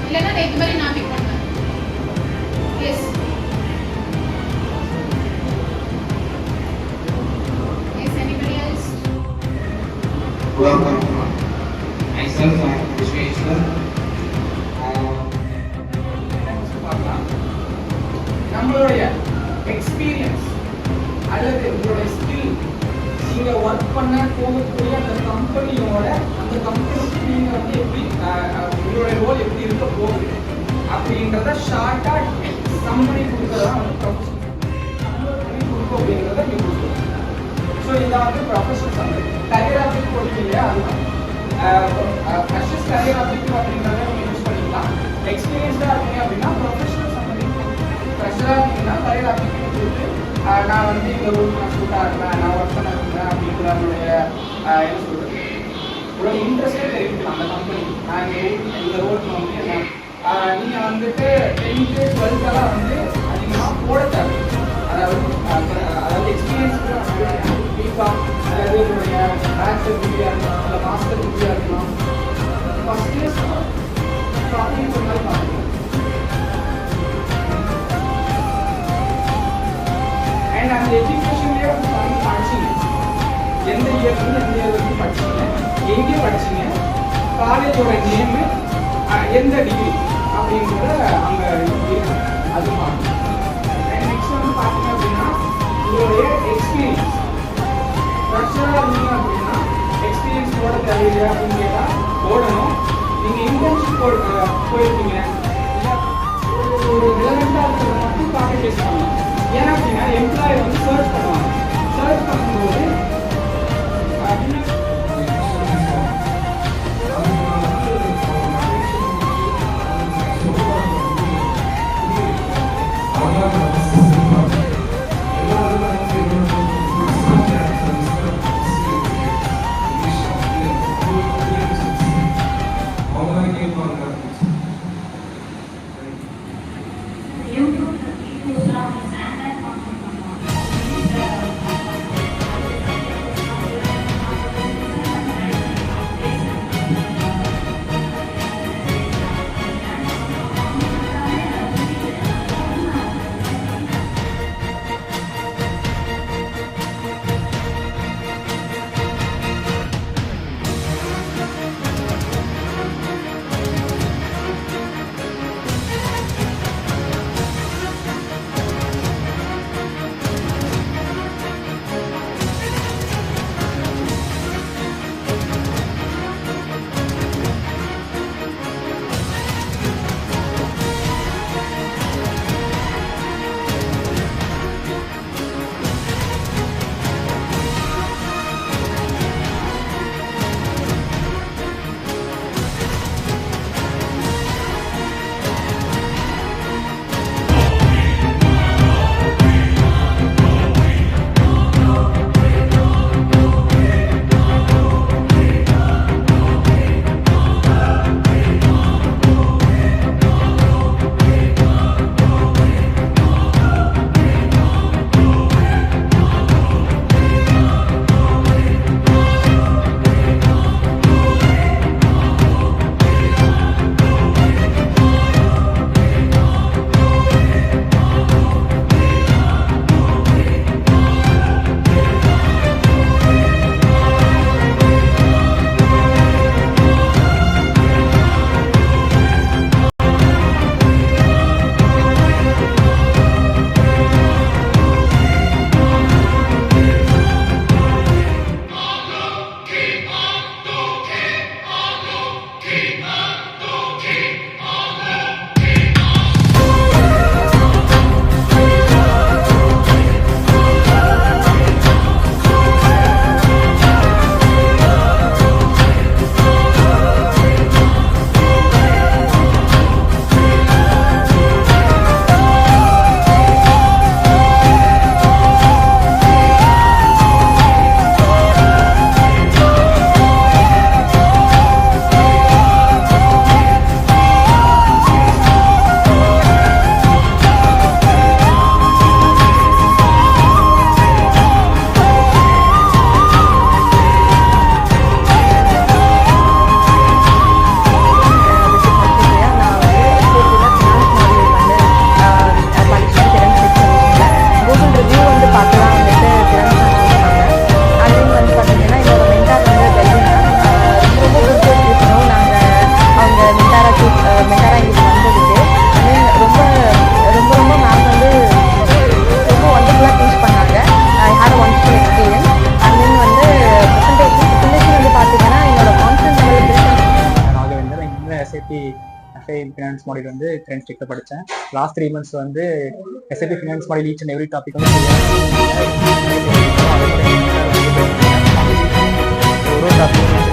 இல்லைன்னா நேற்று மாதிரி நான் பிக் பண்ணுவேன். Yes yes anybody else? Welcome. Myself, I am Vishweshwar. நம்மளுடைய எக்ஸ்பீரியன்ஸ் அல்லது உங்களுடைய ஸ்கில், நீங்க ஒர்க் பண்ண போகக்கூடிய அந்த கம்பெனியோட அந்த கம்பெனிக்கு நீங்க வந்து எப்படி உங்களுடைய ரோல் எப்படி இருக்க போகுது அப்படின்றத ஷார்ட்டா சம்மரி கொடுக்கறதா வந்து ப்ரொஃபஷனல் கொடுக்க அப்படிங்கிறத நீங்க கொடுக்கணும். ஸோ இதை வந்து ப்ரொஃபஷனல் சம்மரி. கரியர் ஆப்ஜெக்ட் கொடுப்பீங்க, அதுதான் ஃப்ரெஷர்ஸ் கரியர் ஆப்ஜெக்ட் அப்படின்றத நீங்க யூஸ் பண்ணிக்கலாம். எக்ஸ்பீரியன்ஸ்டாக இருக்கீங்க அப்படின்னா ப்ரொஃபஷனல் சம்மரி. ஃப்ரெஷராக இருக்கீங்கன்னா கரியர் ஆப்ஜெக்ட் கொடுத்து நான் வந்து இந்த ரோலுக்கு நான் சூட்டாக இருப்பேன், நான் ஒர்க் பண்ண இருக்கேன் அப்படிங்கிற என்னுடைய என்ன சொல்கிறது உங்களோட இன்ட்ரெஸ்ட்டே தெரிவிக்கலாம் அந்த கம்பெனி. நான் இந்த ரோலுக்கு வந்து நீங்கள் வந்துட்டு 10th 12th வந்து அதிகமாக போட தேவை. அதாவது எக்ஸ்பீரியன்ஸ் பிகாம் அதாவது என்னுடைய பேச்சுலர் டிகிரியாக இருக்கலாம் இல்லை மாஸ்டர் டிகிரியாக இருக்கலாம். ஃபஸ்ட்டு ஸ்டார்டிங் ஒரு மாதிரி பார்க்கணும். அண்ட் அந்த எஜுகேஷன்லேயே வந்து படிச்சீங்க, எந்த இயர்லேருந்து எந்த இயர் வரைக்கும் படிச்சீங்க, எங்கே படிச்சீங்க, காலேஜோட நேமு, எந்த டிகிரி அப்படின்றத அங்கே அது மாறும். அண்ட் நெக்ஸ்ட் வந்து பார்த்தீங்க அப்படின்னா உங்களுடைய எக்ஸ்பீரியன்ஸ். ஃப்ரெஷராக இருந்தீங்க அப்படின்னா எக்ஸ்பீரியன்ஸ் போட தேவையில்லையா அப்படின்னு கேட்டால் போடணும். நீங்கள் இன்டர்ன்ஷிப் போயிருக்கீங்க இல்லை ஒரு ரிலவெண்ட்டாக இருக்கிறத மட்டும் காப்பி பேஸ்ட் பண்ணலாம். ஏன்னா அப்படின்னா எம்ப்ளாயர் வந்து சர்ச் பண்ணுவாங்க. சர்ச் பண்ணும்போது மாடியூல் வந்து கரண்ட் ஸ்டேட்டில் படித்தேன். லாஸ்ட் 3 months வந்து SAP finance module each and every topic வந்து ஒரு டாபிக்